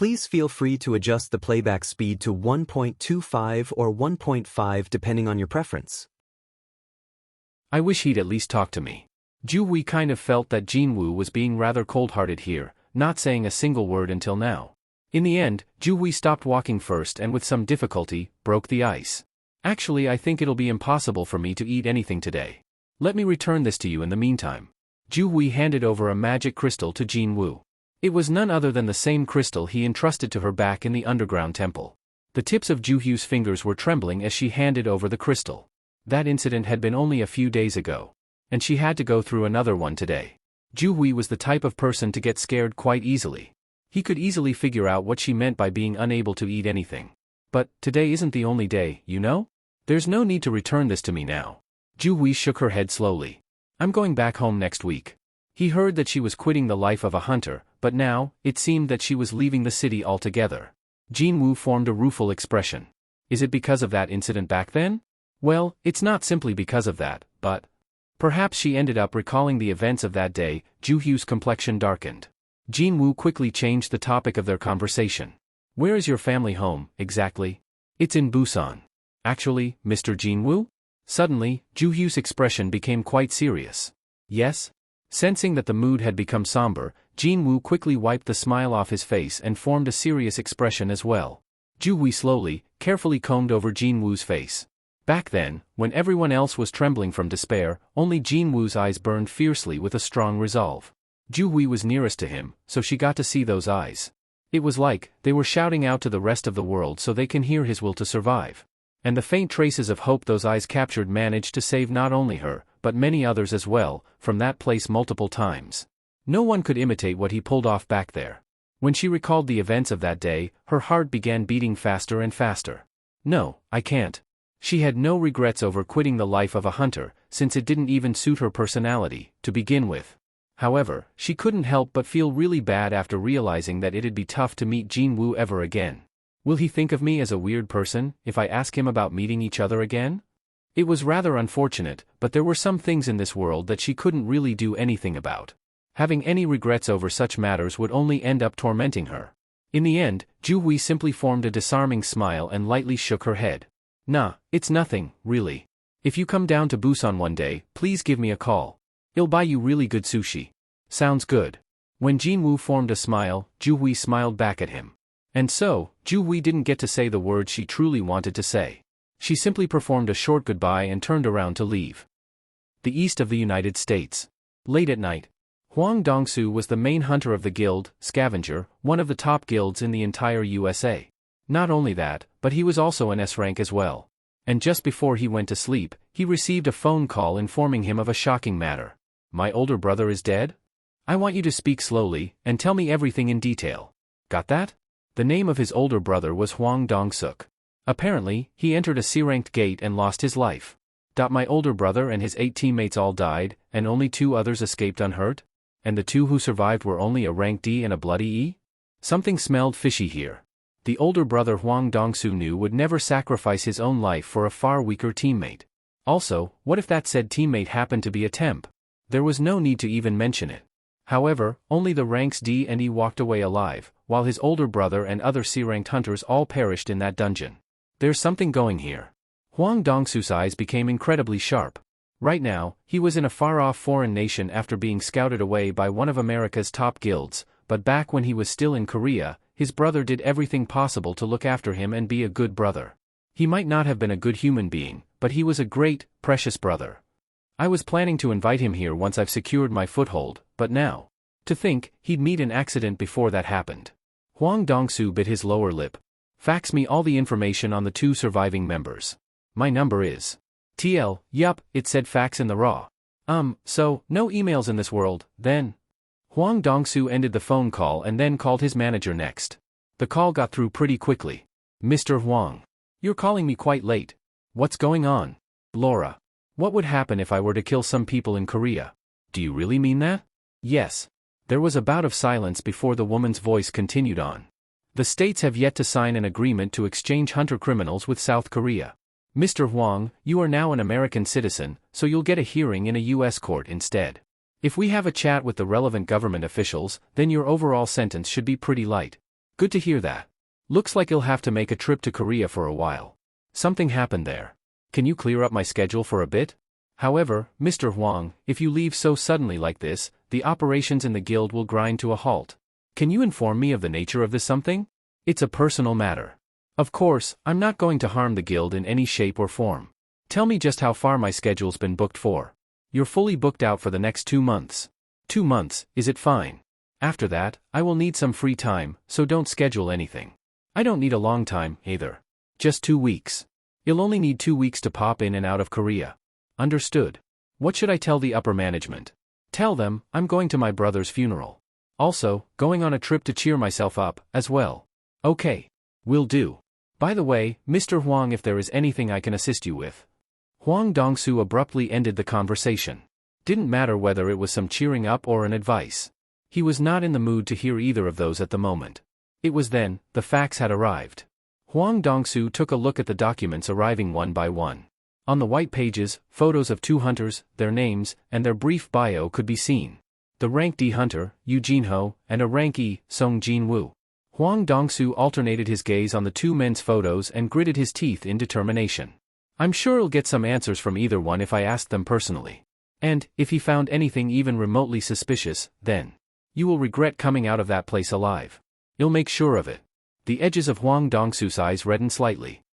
Please feel free to adjust the playback speed to 1.25 or 1.5 depending on your preference. I wish he'd at least talk to me. Ju-Hui kind of felt that Jin-Woo was being rather cold-hearted here, not saying a single word until now. In the end, Ju-Hui stopped walking first and with some difficulty, broke the ice. Actually, I think it'll be impossible for me to eat anything today. Let me return this to you in the meantime. Ju-Hui handed over a magic crystal to Jin-Woo. It was none other than the same crystal he entrusted to her back in the underground temple. The tips of Ju-Hui's fingers were trembling as she handed over the crystal. That incident had been only a few days ago, and she had to go through another one today. Ju-Hui was the type of person to get scared quite easily. He could easily figure out what she meant by being unable to eat anything. But today isn't the only day, you know? There's no need to return this to me now. Ju-Hui shook her head slowly. I'm going back home next week. He heard that she was quitting the life of a hunter, but now, it seemed that she was leaving the city altogether. Jin-Woo formed a rueful expression. Is it because of that incident back then? Well, it's not simply because of that, but perhaps she ended up recalling the events of that day. Ju-Hui's complexion darkened. Jin-Woo quickly changed the topic of their conversation. Where is your family home, exactly? It's in Busan. Actually, Mr. Jin-Woo? Suddenly, Ju-Hui's expression became quite serious. Yes? Sensing that the mood had become somber, Jin-Woo quickly wiped the smile off his face and formed a serious expression as well. Ju-Hui slowly, carefully combed over Jin-Woo's face. Back then, when everyone else was trembling from despair, only Jin-Woo's eyes burned fiercely with a strong resolve. Ju-Hui was nearest to him, so she got to see those eyes. It was like they were shouting out to the rest of the world so they can hear his will to survive. And the faint traces of hope those eyes captured managed to save not only her, but many others as well, from that place multiple times. No one could imitate what he pulled off back there. When she recalled the events of that day, her heart began beating faster and faster. No, I can't. She had no regrets over quitting the life of a hunter, since it didn't even suit her personality, to begin with. However, she couldn't help but feel really bad after realizing that it'd be tough to meet Jin-Woo ever again. Will he think of me as a weird person if I ask him about meeting each other again? It was rather unfortunate, but there were some things in this world that she couldn't really do anything about. Having any regrets over such matters would only end up tormenting her. In the end, Ju-Hui simply formed a disarming smile and lightly shook her head. Nah, it's nothing, really. If you come down to Busan one day, please give me a call. I'll buy you really good sushi. Sounds good. When Jin-Woo formed a smile, Ju-Hui smiled back at him. And so, Ju-Hui didn't get to say the words she truly wanted to say. She simply performed a short goodbye and turned around to leave. The east of the United States. Late at night. Hwang Dong-su was the main hunter of the guild, Scavenger, one of the top guilds in the entire USA. Not only that, but he was also an S-rank as well. And just before he went to sleep, he received a phone call informing him of a shocking matter. My older brother is dead? I want you to speak slowly, and tell me everything in detail. Got that? The name of his older brother was Hwang Dong-su. Apparently, he entered a C-ranked gate and lost his life. My older brother and his 8 teammates all died, and only 2 others escaped unhurt? And the 2 who survived were only a rank D and a bloody E? Something smelled fishy here. The older brother Hwang Dong-su knew would never sacrifice his own life for a far weaker teammate. Also, what if that said teammate happened to be a temp? There was no need to even mention it. However, only the ranks D and E walked away alive, while his older brother and other C-ranked hunters all perished in that dungeon. There's something going here. Hwang Dong-su's eyes became incredibly sharp. Right now, he was in a far-off foreign nation after being scouted away by one of America's top guilds, but back when he was still in Korea, his brother did everything possible to look after him and be a good brother. He might not have been a good human being, but he was a great, precious brother. I was planning to invite him here once I've secured my foothold, but now. To think, he'd meet an accident before that happened. Hwang Dong-su bit his lower lip. Fax me all the information on the 2 surviving members. My number is TL, yup, it said fax in the raw. So, no emails in this world, then? Hwang Dong-su ended the phone call and then called his manager next. The call got through pretty quickly. Mr. Hwang. You're calling me quite late. What's going on? Laura. What would happen if I were to kill some people in Korea? Do you really mean that? Yes. There was a bout of silence before the woman's voice continued on. The states have yet to sign an agreement to exchange hunter criminals with South Korea. Mr. Hwang, you are now an American citizen, so you'll get a hearing in a U.S. court instead. If we have a chat with the relevant government officials, then your overall sentence should be pretty light. Good to hear that. Looks like you'll have to make a trip to Korea for a while. Something happened there. Can you clear up my schedule for a bit? However, Mr. Hwang, if you leave so suddenly like this, the operations in the guild will grind to a halt. Can you inform me of the nature of this something? It's a personal matter. Of course, I'm not going to harm the guild in any shape or form. Tell me just how far my schedule's been booked for. You're fully booked out for the next 2 months. 2 months, is it fine? After that, I will need some free time, so don't schedule anything. I don't need a long time, either. Just 2 weeks. You'll only need 2 weeks to pop in and out of Korea. Understood. What should I tell the upper management? Tell them, I'm going to my brother's funeral. Also, going on a trip to cheer myself up, as well. Okay. Will do. By the way, Mr. Hwang, if there is anything I can assist you with. Hwang Dong-su abruptly ended the conversation. Didn't matter whether it was some cheering up or an advice. He was not in the mood to hear either of those at the moment. It was then, the facts had arrived. Hwang Dong-su took a look at the documents arriving one by one. On the white pages, photos of 2 hunters, their names, and their brief bio could be seen. The rank D hunter, Yoo Jin-ho, and a rank E, Sung Jin-Woo. Hwang Dong-su alternated his gaze on the 2 men's photos and gritted his teeth in determination. I'm sure he'll get some answers from either one if I ask them personally. And, if he found anything even remotely suspicious, then you will regret coming out of that place alive. You'll make sure of it. The edges of Hwang Dong-su's eyes reddened slightly.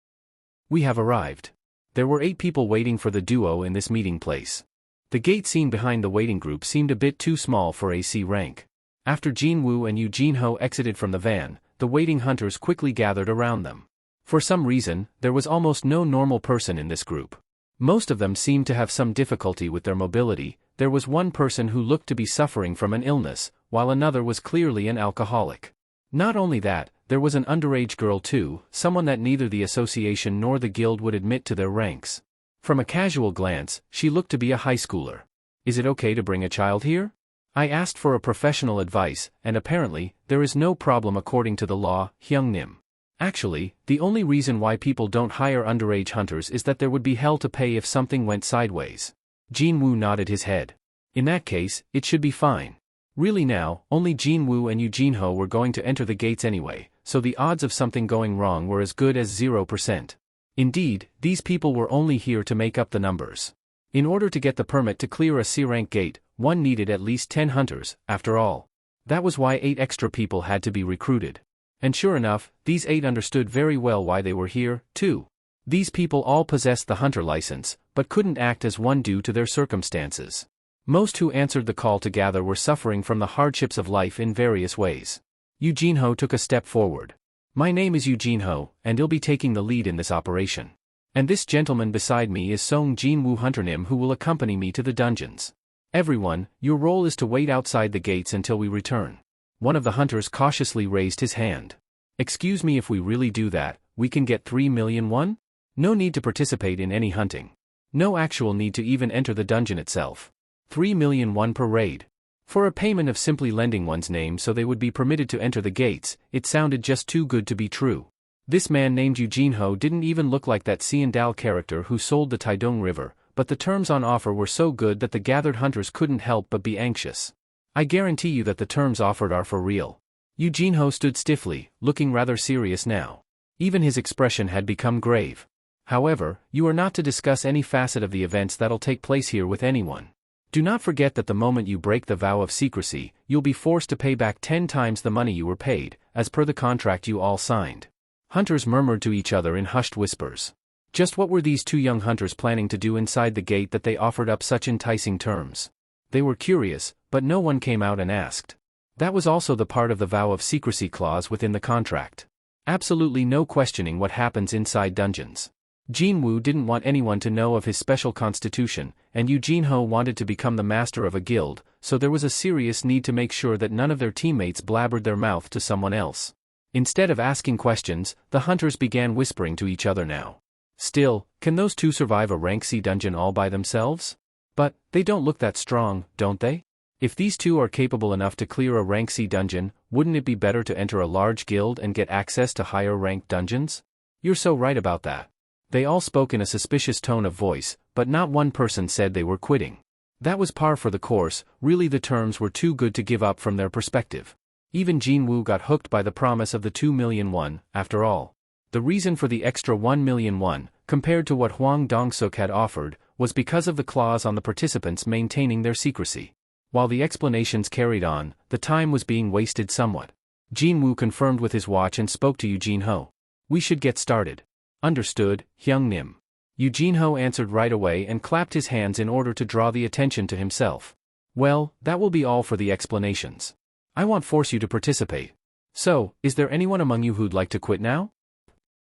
We have arrived. There were 8 people waiting for the duo in this meeting place. The gate scene behind the waiting group seemed a bit too small for AC rank. After Jin-Woo and Yoo Jin-ho exited from the van, the waiting hunters quickly gathered around them. For some reason, there was almost no normal person in this group. Most of them seemed to have some difficulty with their mobility. There was one person who looked to be suffering from an illness, while another was clearly an alcoholic. Not only that, there was an underage girl too, someone that neither the association nor the guild would admit to their ranks. From a casual glance, she looked to be a high schooler. Is it okay to bring a child here? I asked for a professional advice, and apparently, there is no problem according to the law, Hyung Nim. Actually, the only reason why people don't hire underage hunters is that there would be hell to pay if something went sideways. Jin-Woo nodded his head. In that case, it should be fine. Really now, only Jin-Woo and Yoo Jin-ho were going to enter the gates anyway, so the odds of something going wrong were as good as 0%. Indeed, these people were only here to make up the numbers. In order to get the permit to clear a C-rank gate, one needed at least 10 hunters, after all. That was why 8 extra people had to be recruited. And sure enough, these 8 understood very well why they were here, too. These people all possessed the hunter license, but couldn't act as one due to their circumstances. Most who answered the call to gather were suffering from the hardships of life in various ways. Yoo Jin-ho took a step forward. My name is Yoo Jin-ho, and I'll be taking the lead in this operation. And this gentleman beside me is Sung Jin-Woo Hunter Nim, who will accompany me to the dungeons. Everyone, your role is to wait outside the gates until we return. One of the hunters cautiously raised his hand. Excuse me, if we really do that, we can get 3 million won? No need to participate in any hunting. No actual need to even enter the dungeon itself. 3 million won per raid. For a payment of simply lending one's name so they would be permitted to enter the gates, it sounded just too good to be true. This man named Yoo Jin-ho didn't even look like that Seondal character who sold the Taedong River, but the terms on offer were so good that the gathered hunters couldn't help but be anxious. I guarantee you that the terms offered are for real. Yoo Jin-ho stood stiffly, looking rather serious now. Even his expression had become grave. However, you are not to discuss any facet of the events that'll take place here with anyone. Do not forget that the moment you break the vow of secrecy, you'll be forced to pay back 10 times the money you were paid, as per the contract you all signed. Hunters murmured to each other in hushed whispers. Just what were these 2 young hunters planning to do inside the gate that they offered up such enticing terms? They were curious, but no one came out and asked. That was also the part of the vow of secrecy clause within the contract. Absolutely no questioning what happens inside dungeons. Jin-Woo didn't want anyone to know of his special constitution, and Yoo Jin-ho wanted to become the master of a guild, so there was a serious need to make sure that none of their teammates blabbered their mouth to someone else. Instead of asking questions, the hunters began whispering to each other now. Still, can those 2 survive a rank C dungeon all by themselves? But, they don't look that strong, don't they? If these 2 are capable enough to clear a rank C dungeon, wouldn't it be better to enter a large guild and get access to higher ranked dungeons? You're so right about that. They all spoke in a suspicious tone of voice, but not one person said they were quitting. That was par for the course, really the terms were too good to give up from their perspective. Even Jin-Woo got hooked by the promise of the 2 million won, after all. The reason for the extra 1 million won, compared to what Hwang Dong-su had offered, was because of the clause on the participants maintaining their secrecy. While the explanations carried on, the time was being wasted somewhat. Jin-Woo confirmed with his watch and spoke to Eugene-ho. We should get started. Understood, Hyung-nim. Eugene-ho answered right away and clapped his hands in order to draw the attention to himself. Well, that will be all for the explanations. I won't force you to participate. So, is there anyone among you who'd like to quit now?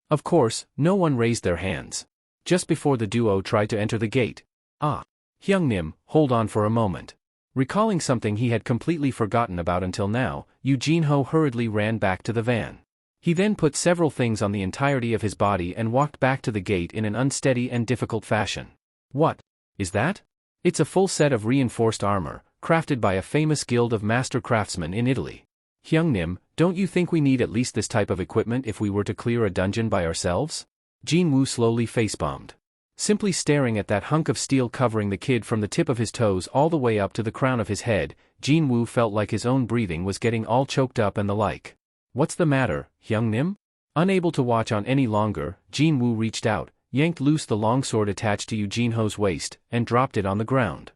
Of course, no one raised their hands. Just before the duo tried to enter the gate. Hyung-nim, hold on for a moment. Recalling something he had completely forgotten about until now, Eugene-ho hurriedly ran back to the van. He then put several things on the entirety of his body and walked back to the gate in an unsteady and difficult fashion. What is that? It's a full set of reinforced armor, crafted by a famous guild of master craftsmen in Italy. Hyung-nim, don't you think we need at least this type of equipment if we were to clear a dungeon by ourselves? Jin-Woo slowly facepalmed. Simply staring at that hunk of steel covering the kid from the tip of his toes all the way up to the crown of his head, Jin-Woo felt like his own breathing was getting all choked up and the like. What's the matter, Hyung-nim? Unable to watch on any longer, Jin-Woo reached out, yanked loose the long sword attached to Eugene-ho's waist, and dropped it on the ground.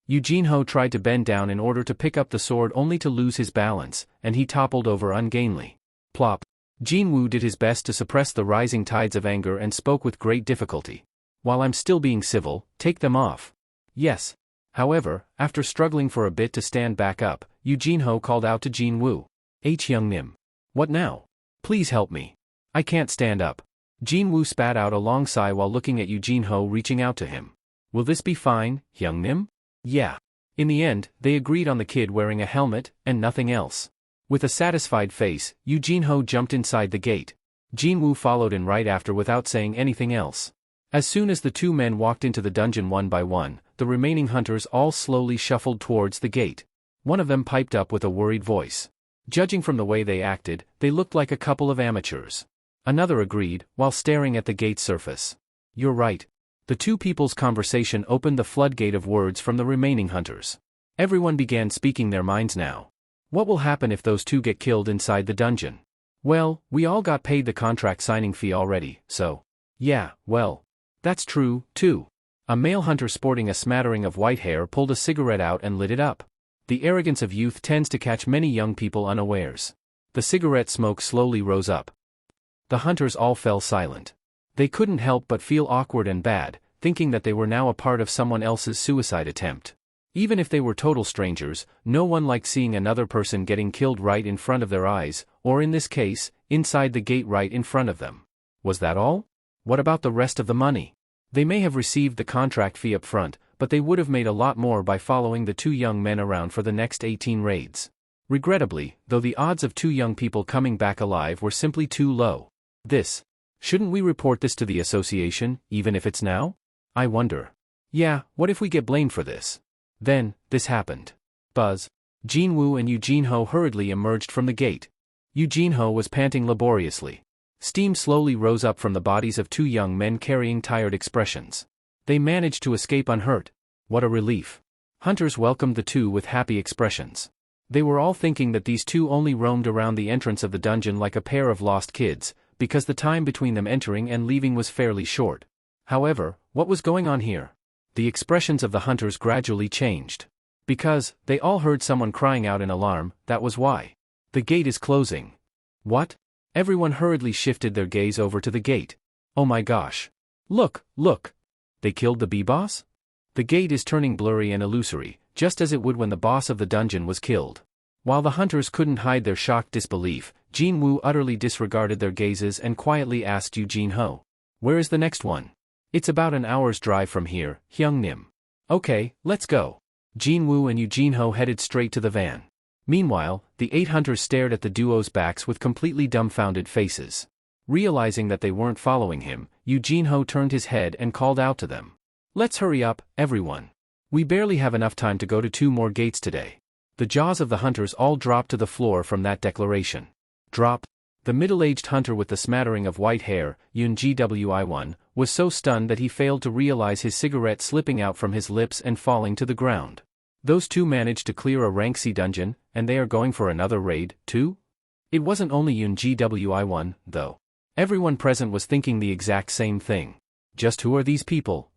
Eugene-ho tried to bend down in order to pick up the sword only to lose his balance, and he toppled over ungainly. Plop. Jin-Woo did his best to suppress the rising tides of anger and spoke with great difficulty. While I'm still being civil, take them off. Yes. However, after struggling for a bit to stand back up, Eugene-ho called out to Jin-Woo. Hyung-nim. What now? Please help me. I can't stand up. Jin-Woo spat out a long sigh while looking at Eugene-ho reaching out to him. Will this be fine, Hyung-nim? Yeah. In the end, they agreed on the kid wearing a helmet, and nothing else. With a satisfied face, Eugene-ho jumped inside the gate. Jin-Woo followed in right after without saying anything else. As soon as the two men walked into the dungeon one by one, the remaining hunters all slowly shuffled towards the gate. One of them piped up with a worried voice. Judging from the way they acted, they looked like a couple of amateurs. Another agreed, while staring at the gate's surface. You're right. The two people's conversation opened the floodgate of words from the remaining hunters. Everyone began speaking their minds now. What will happen if those two get killed inside the dungeon? Well, we all got paid the contract signing fee already, so. Yeah, well. That's true, too. A male hunter sporting a smattering of white hair pulled a cigarette out and lit it up. The arrogance of youth tends to catch many young people unawares. The cigarette smoke slowly rose up. The hunters all fell silent. They couldn't help but feel awkward and bad, thinking that they were now a part of someone else's suicide attempt. Even if they were total strangers, no one liked seeing another person getting killed right in front of their eyes, or in this case, inside the gate right in front of them. Was that all? What about the rest of the money? They may have received the contract fee up front, but they would have made a lot more by following the two young men around for the next 18 raids. Regrettably, though, the odds of two young people coming back alive were simply too low. Shouldn't we report this to the association, even if it's now? I wonder. Yeah, what if we get blamed for this? Then, this happened. Buzz. Jin-Woo and Eugene-ho hurriedly emerged from the gate. Eugene-ho was panting laboriously. Steam slowly rose up from the bodies of two young men carrying tired expressions. They managed to escape unhurt. What a relief. Hunters welcomed the two with happy expressions. They were all thinking that these two only roamed around the entrance of the dungeon like a pair of lost kids, because the time between them entering and leaving was fairly short. However, what was going on here? The expressions of the hunters gradually changed. Because, they all heard someone crying out in alarm, that was why. The gate is closing. What? Everyone hurriedly shifted their gaze over to the gate. Oh my gosh. Look! They killed the B-boss? The gate is turning blurry and illusory, just as it would when the boss of the dungeon was killed. While the hunters couldn't hide their shocked disbelief, Jin-Woo utterly disregarded their gazes and quietly asked Eugene-ho. Where is the next one? It's about an hour's drive from here, Hyung-nim. Okay, let's go. Jin-Woo and Eugene-ho headed straight to the van. Meanwhile, the 8 hunters stared at the duo's backs with completely dumbfounded faces. Realizing that they weren't following him, Eugene-ho turned his head and called out to them. Let's hurry up, everyone. We barely have enough time to go to 2 more gates today. The jaws of the hunters all dropped to the floor from that declaration. Drop. The middle-aged hunter with the smattering of white hair, Yoon Gwi-1, was so stunned that he failed to realize his cigarette slipping out from his lips and falling to the ground. Those two managed to clear a rank C dungeon, and they are going for another raid, too? It wasn't only Yun Gwi1, though. Everyone present was thinking the exact same thing. Just who are these people?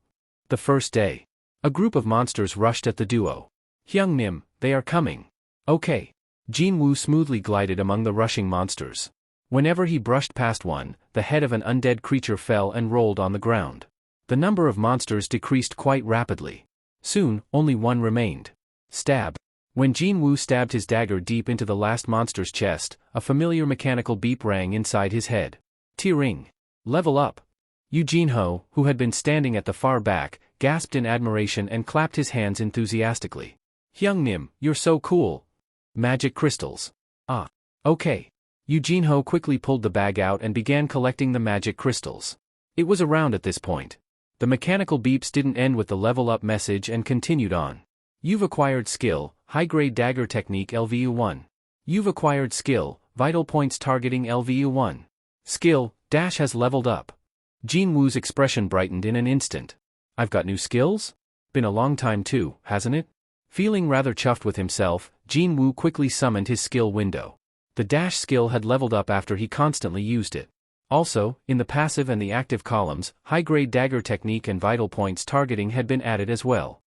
The first day. A group of monsters rushed at the duo. Hyung Nim, they are coming. Okay. Jin-Woo smoothly glided among the rushing monsters. Whenever he brushed past one, the head of an undead creature fell and rolled on the ground. The number of monsters decreased quite rapidly. Soon, only one remained. Stab. When Jin-Woo stabbed his dagger deep into the last monster's chest, a familiar mechanical beep rang inside his head. T-ring. Level up. Eugene-ho, who had been standing at the far back, gasped in admiration and clapped his hands enthusiastically. Hyung Nim, you're so cool. Magic crystals. Ah. Okay. Eugene-ho quickly pulled the bag out and began collecting the magic crystals. It was around at this point. The mechanical beeps didn't end with the level up message and continued on. You've acquired skill, high-grade dagger technique LVU1. You've acquired skill, vital points targeting LVU1. Skill, dash has leveled up. Jin-Woo's expression brightened in an instant. I've got new skills? Been a long time too, hasn't it? Feeling rather chuffed with himself, Jin-Woo quickly summoned his skill window. The dash skill had leveled up after he constantly used it. Also, in the passive and the active columns, high-grade dagger technique and vital points targeting had been added as well.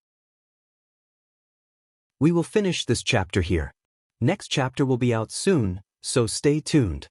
We will finish this chapter here. Next chapter will be out soon, so stay tuned.